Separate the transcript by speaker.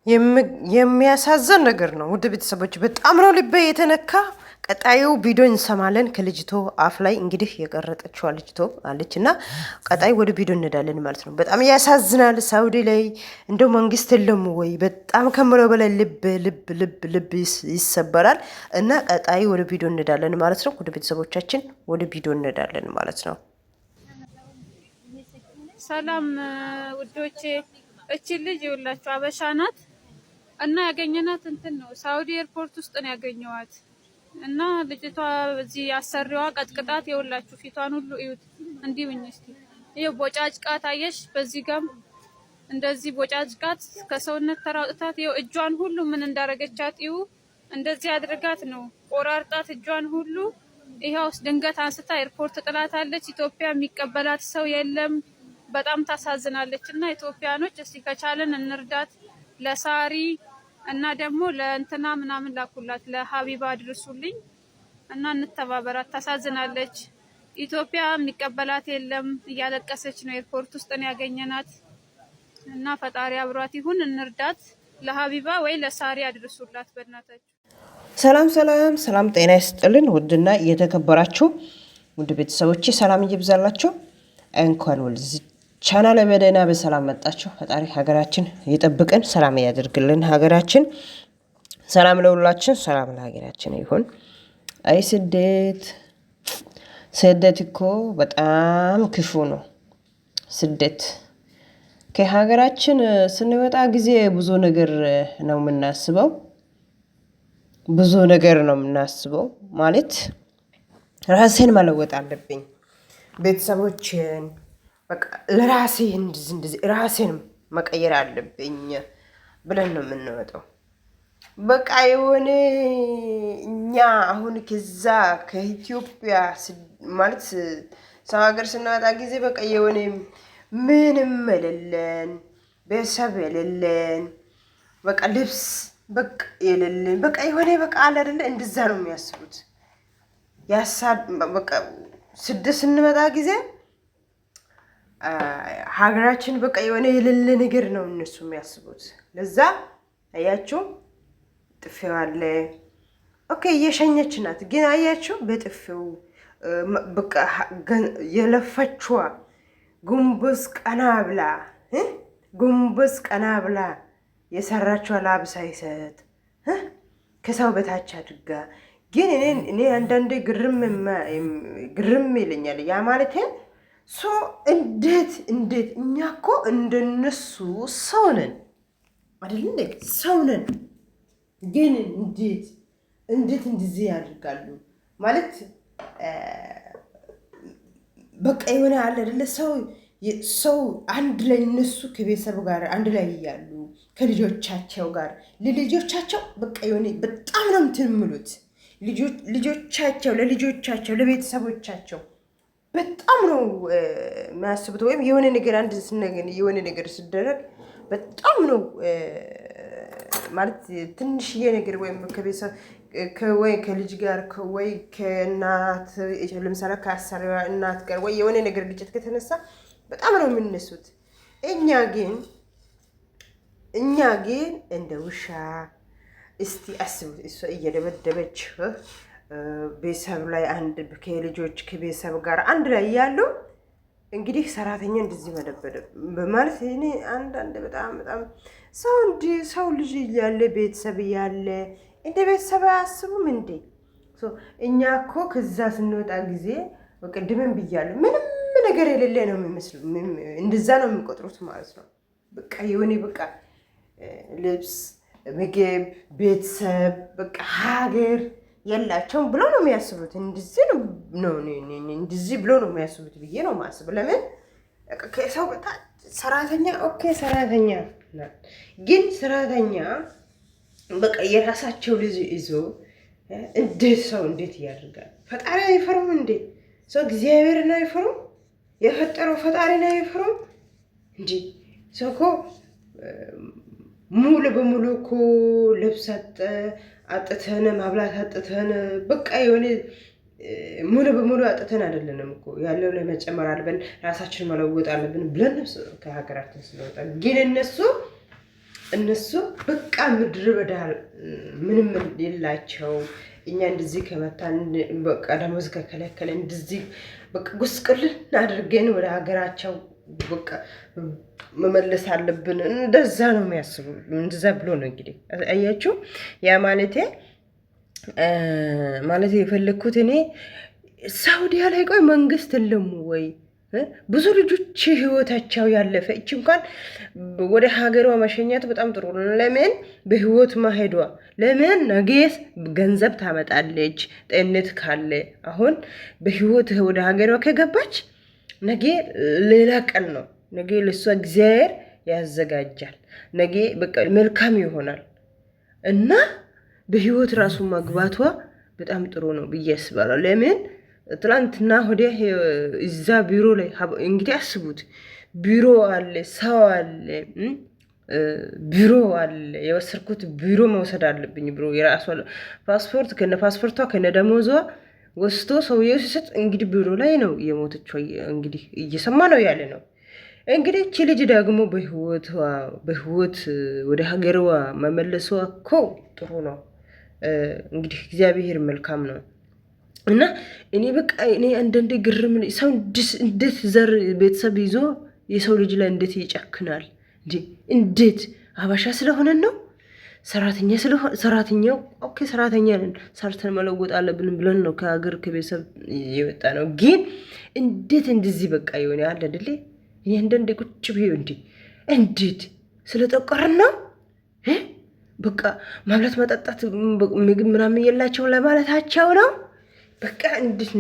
Speaker 1: የሚያሳዝን ነገር ነው። ውድ ቤተሰቦች በጣም ነው ልቤ የተነካ። ቀጣዩ ቪዲዮ እንሰማለን ከልጅቶ አፍ ላይ እንግዲህ የቀረጠችዋ ልጅቶ አለች እና ቀጣይ ወደ ቪዲዮ እንሄዳለን ማለት ነው። በጣም ያሳዝናል። ሳውዲ ላይ እንደው መንግስት የለም ወይ? በጣም ከምለው በላይ ልብ ልብ ልብ ልብ ይሰበራል። እና ቀጣይ ወደ ቪዲዮ እንሄዳለን ማለት ነው። ወደ ቤተሰቦቻችን ወደ ቪዲዮ እንሄዳለን ማለት ነው።
Speaker 2: ሰላም ውዶቼ፣ እቺ ልጅ ይኸውላችሁ አበሻ ናት እና ያገኘናት እንትን ነው ሳውዲ ኤርፖርት ውስጥ ነው ያገኘዋት። እና ልጅቷ በዚህ አሰሪዋ ቀጥቅጣት፣ ይኸውላችሁ ፊቷን ሁሉ እዩት። እንዲህ ብኝ እስቲ ይሄ ቦጫጭቃት አየሽ፣ በዚህ ጋም እንደዚህ ቦጫጭቃት ከሰውነት ተራውጣት፣ ይሄው እጇን ሁሉ ምን እንዳረገቻት እዩ። እንደዚህ አድርጋት ነው ቆራርጣት እጇን ሁሉ። ይሄውስ ድንገት አንስታ ኤርፖርት ጥላታለች። ኢትዮጵያ የሚቀበላት ሰው የለም። በጣም ታሳዝናለች። እና ኢትዮጵያኖች እስቲ ከቻለን እንርዳት። ለሳሪ እና ደግሞ ለእንትና ምናምን ላኩላት፣ ለሀቢባ አድርሱልኝ እና እንተባበራት። ታሳዝናለች። ኢትዮጵያ የሚቀበላት የለም። እያለቀሰች ነው። ኤርፖርት ውስጥ ነው ያገኘናት። እና ፈጣሪ አብሯት ይሁን። እንርዳት። ለሀቢባ ወይ ለሳሪ አድርሱላት በእናታችሁ።
Speaker 1: ሰላም ሰላም ሰላም፣ ጤና ይስጥልን ውድና እየተከበራችሁ ውድ ቤተሰቦቼ ሰላም እየብዛላችሁ። እንኳን ወደዚህ ቻናል በደህና በሰላም መጣችሁ። ፈጣሪ ሀገራችን ይጠብቀን፣ ሰላም ያደርግልን። ሀገራችን ሰላም ለሁላችን፣ ሰላም ለሀገራችን ይሁን። አይ ስደት እኮ በጣም ክፉ ነው። ስደት ከሀገራችን ስንወጣ ጊዜ ብዙ ነገር ነው የምናስበው። ብዙ ነገር ነው የምናስበው ማለት ራሴን መለወጥ አለብኝ፣ ቤተሰቦችን በቃ ለራሴ እንደዚህ ራሴን መቀየር አለብኝ ብለን ነው የምንወጣው። በቃ የሆነ እኛ አሁን ከዛ ከኢትዮጵያ ማለት ሰው ሀገር ስንወጣ ጊዜ በቃ የሆነ ምንም የሌለን ቤተሰብ የሌለን በቃ ልብስ በቃ የሌለን በቃ የሆነ በቃ አለ አይደለ? እንደዛ ነው የሚያስቡት። በቃ ስደት ስንመጣ ጊዜ ሀገራችን በቃ የሆነ የሌለ ነገር ነው እነሱ የሚያስቡት። ለዛ አያችሁ ጥፊው አለ። ኦኬ እየሸኘች ናት፣ ግን አያችሁ በጥፊው በቃ የለፈችዋ ጉንበስ ቀና ብላ የሰራችዋ ላብ ሳይሰጥ ከሰው በታች አድርጋ። ግን እኔ አንዳንዴ ግርም ይለኛል። ያ ማለት እንዴት እኛ እኮ እንደነሱ ሰው ነን አይደል? ሰው ነን። ግን እንዴት እንደዚህ ያደርጋሉ ማለት በቃ የሆነ አለ አይደለ? ሰው አንድ ላይ እነሱ ከቤተሰብ ጋር አንድ ላይ እያሉ ከልጆቻቸው ጋር ለልጆቻቸው በቃ የሆነ በጣም ነው እንትን የሚሉት ለልጆቻቸው ለቤተሰቦቻቸው በጣም ነው የሚያስቡት። ወይም የሆነ ነገር የሆነ ነገር ሲደረግ በጣም ነው ማለት ትንሽዬ ነገር ወይም ከቤተሰብ ወይ ከልጅ ጋር ወይ ከእናት ለምሳሌ ከአሰሪዋ እናት ጋር ወይ የሆነ ነገር ግጭት ከተነሳ በጣም ነው የሚነሱት። እኛ ግን እንደ ውሻ እስቲ አስቡት። እሷ እየደበደበች ቤተሰብ ላይ አንድ ከልጆች ከቤተሰብ ጋር አንድ ላይ ያሉ እንግዲህ ሰራተኛ እንደዚህ መደበደ በማለት እኔ አንዳንድ በጣም ሰው ልጅ ያለ ቤተሰብ ያለ እንደ ቤተሰብ አያስቡም እንዴ? እኛ እኮ ከዛ ስንወጣ ጊዜ በቅድምም ብያለሁ፣ ምንም ነገር የሌለ ነው የሚመስሉ፣ እንደዛ ነው የሚቆጥሩት ማለት ነው። በቃ የሆነ በቃ ልብስ፣ ምግብ፣ ቤተሰብ በቃ ሀገር የላቸውም ብሎ ነው የሚያስቡት። እንደዚህ ብሎ ነው የሚያስቡት ብዬ ነው ማስብ። ለምን ከሰው በታች ሰራተኛ ኦኬ ሰራተኛ ግን ሰራተኛ በቃ የራሳቸው ልጅ ይዞ እንዴት ያደርጋል? ፈጣሪ አይፈሩም እንዴ? ሰው እግዚአብሔርን አይፈሩም? የፈጠረው ፈጣሪን አይፈሩም እንጂ ሰው እኮ ሙሉ በሙሉ እኮ ልብስ አጥተን ማብላት አጥተን በቃ የሆነ ሙሉ በሙሉ አጥተን አይደለንም እኮ ያለው ላይ መጨመር አለብን፣ ራሳችን መለወጥ አለብን ብለን ከሀገራችን ስለወጣ። ግን እነሱ እነሱ በቃ ምድር በዳ ምንም የላቸው። እኛ እንደዚህ ከመታን በቃ ደሞዝ ከከለከለ እንደዚህ በቃ ጉስቅልን አድርገን ወደ ሀገራቸው በቃ መመለስ አለብን። እንደዛ ነው የሚያስቡ። እንደዛ ብሎ ነው እንግዲህ አያችሁ። ያ ማለት የፈለግኩት እኔ ሳውዲያ ላይ ቆይ መንግስት የለም ወይ? ብዙ ልጆች ህይወታቸው ያለፈ እቺ እንኳን ወደ ሀገሯ መሸኘት በጣም ጥሩ ነው። ለምን በህይወት ማሄዷ ለምን ነገስ ገንዘብ ታመጣለች ጤንነት ካለ። አሁን በህይወት ወደ ሀገሯ ከገባች ነገ ሌላ ቀን ነው። ነገ ለሷ እግዚአብሔር ያዘጋጃል። ነገ በቃ መልካም ይሆናል እና በህይወት ራሱ መግባቷ በጣም ጥሩ ነው ብዬ አስባለሁ። ለምን ትላንትና ወዲያ እዛ ቢሮ ላይ እንግዲህ አስቡት፣ ቢሮ አለ፣ ሰው አለ፣ ቢሮ አለ። የወሰድኩት ቢሮ መውሰድ አለብኝ ብሎ የራሷ ፓስፖርት ከነ ፓስፖርቷ ከነ ደሞዟ ወስቶ ሰውየው ሲሰጥ እንግዲህ ቢሮ ላይ ነው የሞተችው። እንግዲህ እየሰማ ነው ያለ ነው። እንግዲህ እቺ ልጅ ደግሞ በህይወት ወደ ሀገሯ መመለሷ እኮ ጥሩ ነው። እንግዲህ እግዚአብሔር መልካም ነው እና እኔ በቃ እኔ አንዳንዴ ግርም ሰው እንዴት ዘር ቤተሰብ ይዞ የሰው ልጅ ላይ እንዴት ይጨክናል እንዴ? እንዴት አባሻ ስለሆነ ነው? ሰራተኛው ኦኬ፣ ሰራተኛ ነን ሰርተን መለወጥ አለብን ብለን ነው ከሀገር ከቤተሰብ የወጣ ነው። ግን እንዴት እንደዚህ በቃ ይሆን ያለ አይደል? እኔ አንዳንዴ ቁጭ ብዬ እንዴት ስለጠቆርን ነው በቃ ማብላት መጠጣት ምግብ ምናምን የላቸው ለማለታቸው ነው። በቃ እንዴት